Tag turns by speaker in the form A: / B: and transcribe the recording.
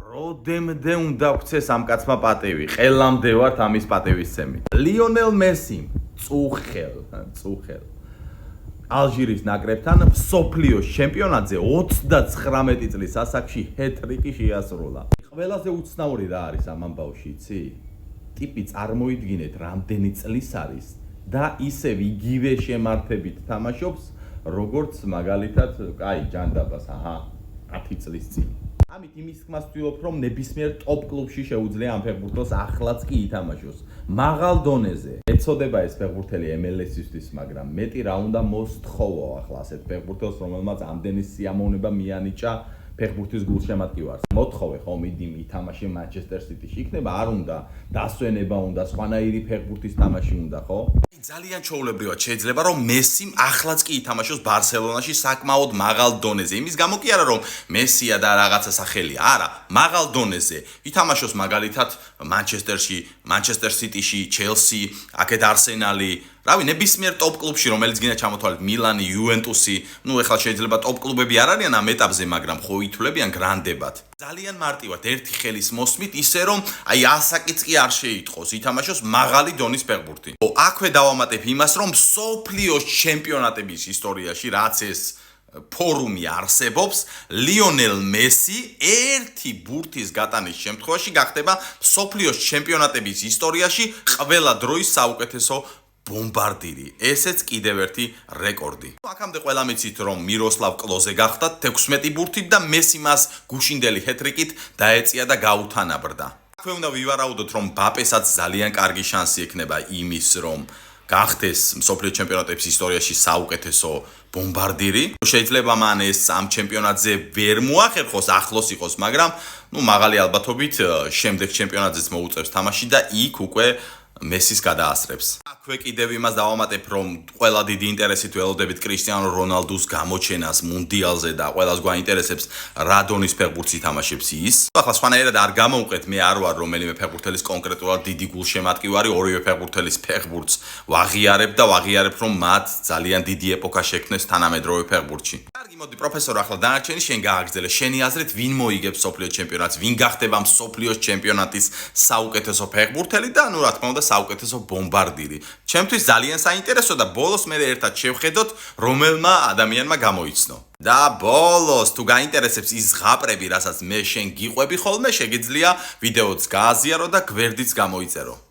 A: Rodemde უნდა გვცეს ამ კაცმა პატევი. ყველამდე ვართ ამის პატევისცემი. ლიონელ მესიმ წუხელ ალჟირის ნაკრებთან მსოფლიოს ჩემპიონატზე 39 წლის ასაკში ჰეტრიკი შეასრულა. ყველაზე უცნაური რა არის ამ ამბავში, იცი? ტიპი წარმოიდგინეთ, რამდენი წლის არის და ისევ იგივე შემართებით თამაშობს, როგორც მაგალითად, ჯანდაბას, 10 წლის წინ. ამით იმის თქმას ვთვლობ, რომ ნებისმიერ ტოპ კლუბში შეუძლია ამ ფეხბურთელს ახლაც კი ითამაშოს. მაღალ დონეზე. ეწოდება ეს ფეხბურთელი MLS-ისთვის, მაგრამ მეტი რა უნდა მოსთხოვო ახლა ასეთ ფეხბურთელს, რომელმაც ამდენი სიამოვნება მიანიჭა ფეხბურთის გულშემატკივარს. მოთხოვე ხომ იდი ითამაშე Manchester City-ში. იქნება არ უნდა, დასვენება უნდა, სხვანაირი ფეხბურთის თამაში უნდა, ხო? ძალიან ჩვეულებრივად შეიძლება რომ მესიმ ახლაც კი ითამაშოს ბარსელონაში საკმაოდ მაღალ დონეზე. იმის გამო კი არა რომ მესია და რაღაცა სახელია, არა, მაღალ დონეზე. ითამაშოს მაგალითად Manchester-ში, Manchester City-ში, Chelsea, აქეთ Arsenal-ი, რავი, ნებისმიერ ტოპ კლუბში, რომელიც გინდა ჩამოთვალეთ, Milan-ი, Juventus-ი, ეხლა შეიძლება ტოპ კლუბები არ არიან ამ ეტაპზე, მაგრამ ხო ითვლებიან გრანდებად. ძალიან მარტივად ერთი ხელის მოსმით, ისე რომ ასაკიც კი არ შეიტყოს, ითამაშოს მაღალი დონის ფეხბურთი. აქვე დავამატებ იმას, რომ მსოფლიოს ჩემპიონატების ისტორიაში, რაც ეს ფორუმი არსებობს, ლიონელ მესი ერთი ბურთის გატანის შემთხვევაში გახდება მსოფლიოს ჩემპიონატების ისტორიაში ყველა დროის საუკეთესო ბომბარდირი. ესეც კიდევ ერთი რეკორდი. აქამდე ყველა მიცით, რომ მიროსლავ კლოზე გახდათ 16 ბურთით და მესი მას გუშინდელი ჰეტრიკით დაეწია და გაუთანაბრდა. აქვე უნდა ვივარაუდოთ, რომ ბაპესაც ძალიან კარგი შანსი ექნება იმის, რომ გახდეს მსოფლიო ჩემპიონატების ისტორიაში საუკეთესო ბომბარდირი. შეიძლება მან ეს ამ ჩემპიონატზე ვერ მოახერხოს, ახლოს იყოს, მაგრამ მაღალი ალბათობით შემდეგ ჩემპიონატზეც მოუწევს თამაში და იქ უკვე მესის გადაასწრებს. აქვე კიდევ იმას დავამატებ, რომ ყველა დიდი ინტერესით ველოდებით კრისტიანო რონალდუს გამოჩენას მუნდიალზე და ყველას გვაინტერესებს რა დონის ფეხბურთს ითამაშებს ის. ახლა სხვანაირად არ გამოვყეთ, მე არ ვარ რომელიმე ფეხბურთელის კონკრეტულად დიდი გულშემატკივარი, ორივე ფეხბურთელის ფეხბურთს ვაღიარებ და ვაღიარებ, რომ მათ ძალიან დიდი ეპოქა შექმნეს თანამედროვე ფეხბურთში. კარგი, მოდი პროფესორ, ახლა დანარჩენი შენ გააგრძელე. შენი აზრით, ვინ მოიგებს მსოფლიო ჩემპიონატს, ვინ გახდება მსოფლიოს ჩემპიონატის საუკეთესო ფეხბურთელი და რა თქმა უნდა საუკეთესო ბომბარდირი. ჩემთვის ძალიან საინტერესო და ბოლოს მე ერთად შევხედოთ, რომელმა ადამიანმა გამოიცნო. და ბოლოს თუ გაინტერესებს ის ზღაპრები, რასაც მე შენ გიყვები ხოლმე, შეგიძლია ვიდეოც გააზიარო და გვერდიც გამოიწერო.